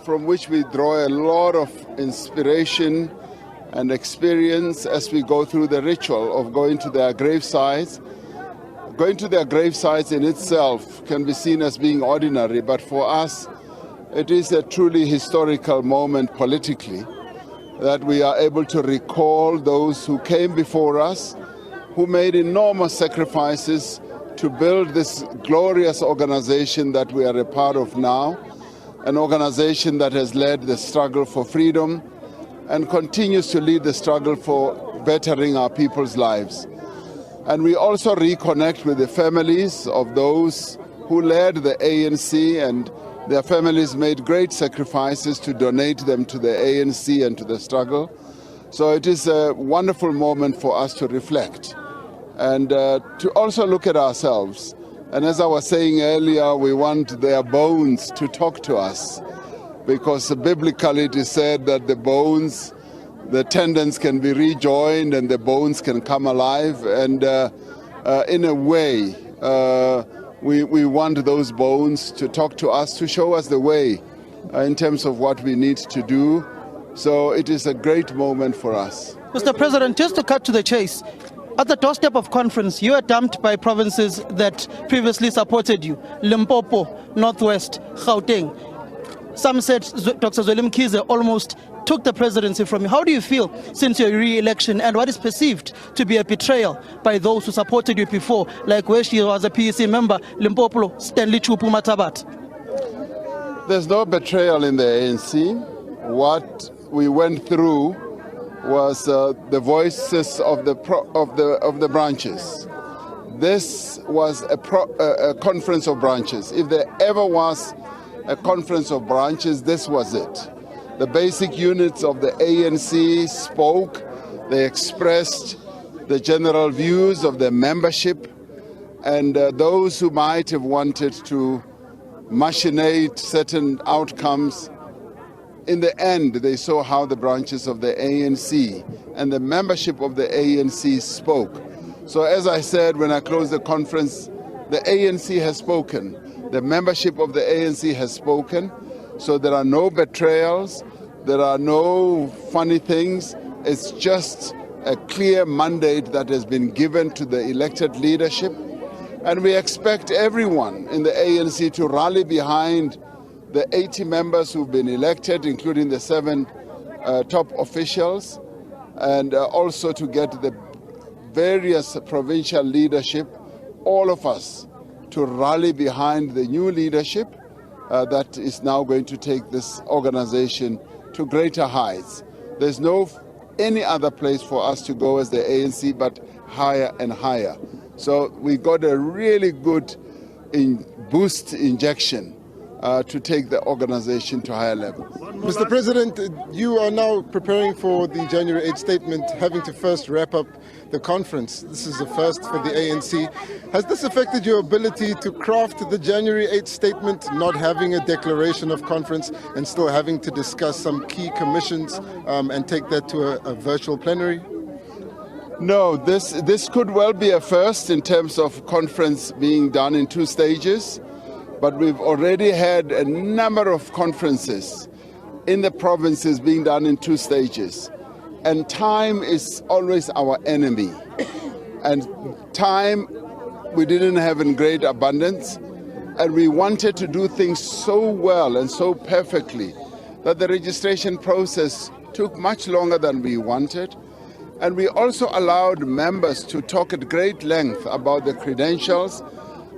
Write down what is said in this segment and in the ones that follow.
from which we draw a lot of inspiration and experience as we go through the ritual of going to their gravesites. Going to their gravesites in itself can be seen as being ordinary, but for us, it is a truly historical moment politically that we are able to recall those who came before us, who made enormous sacrifices to build this glorious organization that we are a part of now, an organization that has led the struggle for freedom and continues to lead the struggle for bettering our people's lives. And we also reconnect with the families of those who led the ANC, and their families made great sacrifices to donate them to the ANC and to the struggle. So it is a wonderful moment for us to reflect and to also look at ourselves. And as I was saying earlier, we want their bones to talk to us, because biblically it is said that the bones, the tendons can be rejoined and the bones can come alive. And in a way, we want those bones to talk to us, to show us the way in terms of what we need to do. So it is a great moment for us. Mr. President, just to cut to the chase, at the doorstep of conference, you are dumped by provinces that previously supported you: Limpopo, Northwest, Gauteng. Some said Dr. Zweli Mkhize almost took the presidency from you. How do you feel since your re-election, and what is perceived to be a betrayal by those who supported you before, like where she was a PEC member, Limpopo, Stanley Chupu Matabat? There's no betrayal in the ANC. What we went through was the voices of the branches. This was a conference of branches. If there ever was a conference of branches, this was it. The basic units of the ANC spoke. They expressed the general views of their membership, and those who might have wanted to machinate certain outcomes, in the end, they saw how the branches of the ANC and the membership of the ANC spoke. So as I said when I closed the conference, the ANC has spoken. The membership of the ANC has spoken. So there are no betrayals. There are no funny things. It's just a clear mandate that has been given to the elected leadership. And we expect everyone in the ANC to rally behind the 80 members who've been elected, including the 7 top officials, and also to get the various provincial leadership, all of us, to rally behind the new leadership that is now going to take this organization to greater heights. There's no any other place for us to go as the ANC but higher and higher. So we got a really good boost injection to take the organization to higher levels. Mr. President, you are now preparing for the January 8th statement, having to first wrap up the conference. This is the first for the ANC. Has this affected your ability to craft the January 8th statement, not having a declaration of conference and still having to discuss some key commissions and take that to a virtual plenary? No, this could well be a first in terms of conference being done in 2 stages. But we've already had a number of conferences in the provinces being done in 2 stages. And time is always our enemy. And time we didn't have in great abundance. And we wanted to do things so well and so perfectly that the registration process took much longer than we wanted. And we also allowed members to talk at great length about the credentials,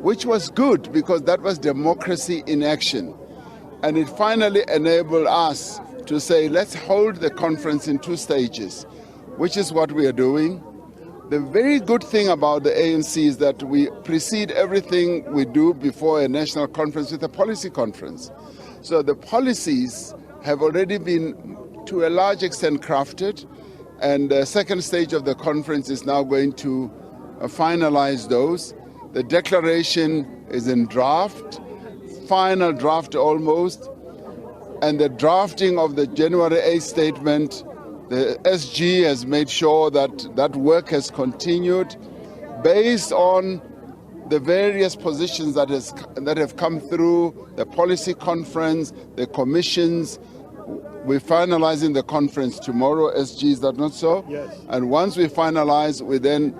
which was good because that was democracy in action. And it finally enabled us to say, let's hold the conference in 2 stages, which is what we are doing. The very good thing about the ANC is that we precede everything we do before a national conference with a policy conference. So the policies have already been, to a large extent, crafted, and the 2nd stage of the conference is now going to finalize those. The declaration is in draft, final draft almost, and the drafting of the January 8th statement, the SG has made sure that that work has continued based on the various positions that have come through the policy conference, the commissions. We're finalizing the conference tomorrow, SG, is that not so? Yes. And once we finalize, we then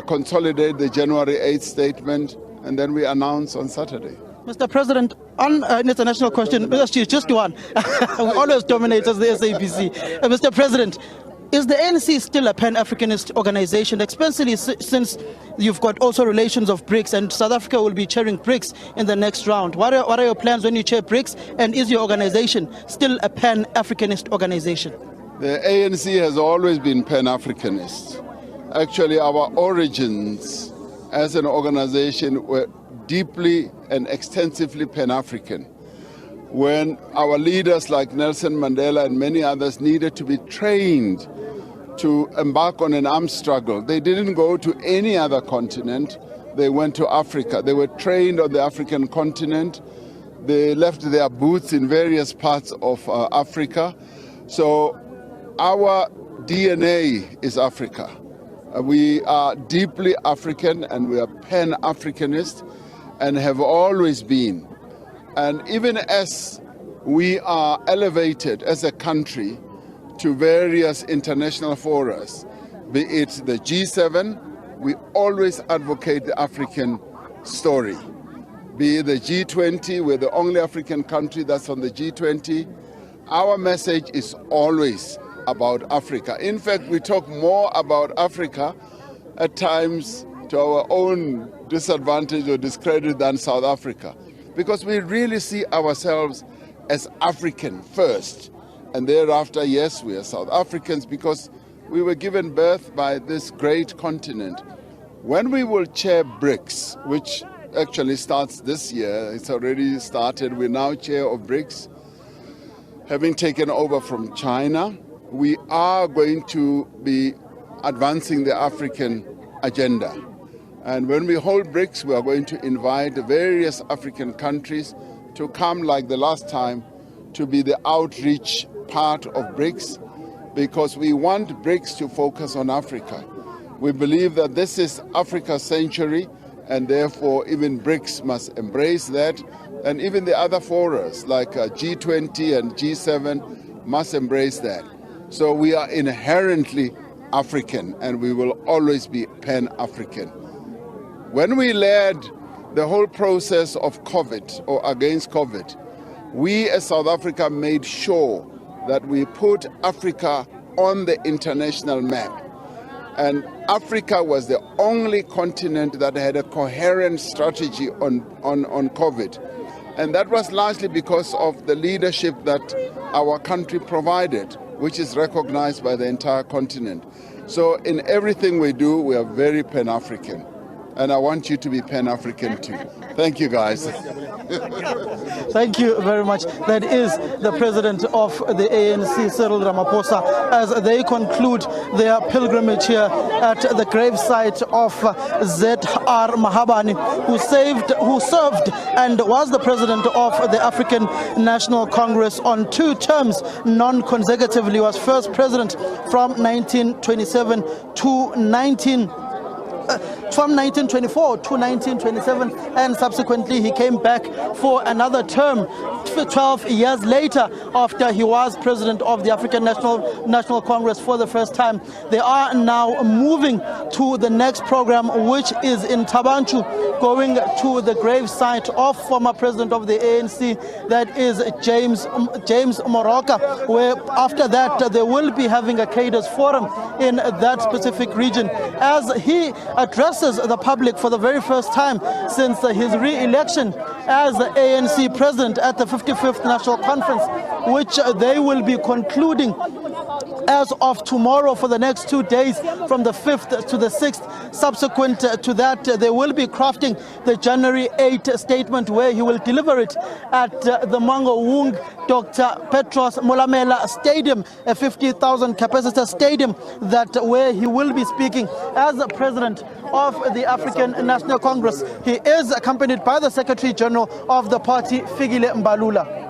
consolidate the January 8th statement, and then we announce on Saturday. Mr. President, on an international question, just one. We always dominate as the SABC. Mr. President, is the ANC still a pan-Africanist organization, especially since you've got also relations of BRICS, and South Africa will be chairing BRICS in the next round? What are your plans when you chair BRICS, and is your organization still a pan-Africanist organization? The ANC has always been pan-Africanist. Actually, our origins as an organization were deeply and extensively pan-African. When our leaders like Nelson Mandela and many others needed to be trained to embark on an armed struggle, they didn't go to any other continent. They went to Africa. They were trained on the African continent. They left their boots in various parts of Africa. So our DNA is Africa. We are deeply African, and we are pan-Africanist and have always been. And even as we are elevated as a country to various international forums, be it the G7, we always advocate the African story. Be it the G20, we're the only African country that's on the G20. Our message is always about Africa. In fact, we talk more about Africa at times to our own disadvantage or discredit than South Africa, because we really see ourselves as African first, and thereafter, yes, we are South Africans because we were given birth by this great continent. When we will chair BRICS, which actually starts this year, it's already started, we're now chair of BRICS, having taken over from China, we are going to be advancing the African agenda. And when we hold BRICS, we are going to invite the various African countries to come, like the last time, to be the outreach part of BRICS, because we want BRICS to focus on Africa. We believe that this is Africa's century, and therefore even BRICS must embrace that, and even the other forums like G20 and G7 must embrace that. So we are inherently African, and we will always be pan-African. When we led the whole process of COVID, or against COVID, we as South Africa made sure that we put Africa on the international map. And Africa was the only continent that had a coherent strategy on COVID. And that was largely because of the leadership that our country provided, which is recognized by the entire continent. So in everything we do, we are very Pan-African. And I want you to be Pan-African too. Thank you, guys. Thank you very much. That is the president of the ANC, Cyril Ramaphosa, as they conclude their pilgrimage here at the gravesite of Zachariah Mahabane, who served and was the president of the African National Congress on 2 terms, non-consecutively. Was first president from 1927 to 1924 to 1927, and subsequently he came back for another term 12 years later after he was president of the African National Congress for the first time. They are now moving to the next program, which is in Tabanchu, going to the gravesite of former president of the ANC, that is James Moroka, where after that they will be having a cadres forum in that specific region as he addresses the public for the very first time since his re-election as the ANC President at the 55th National Conference, which they will be concluding as of tomorrow for the next 2 days, from the 5th to the 6th. Subsequent to that, they will be crafting the January 8th statement, where he will deliver it at the Mangaung Dr. Petros Molamela Stadium, a 50,000 capacity stadium, where he will be speaking as the president of the African National Congress. He is accompanied by the Secretary General of the party, Fikile Mbalula.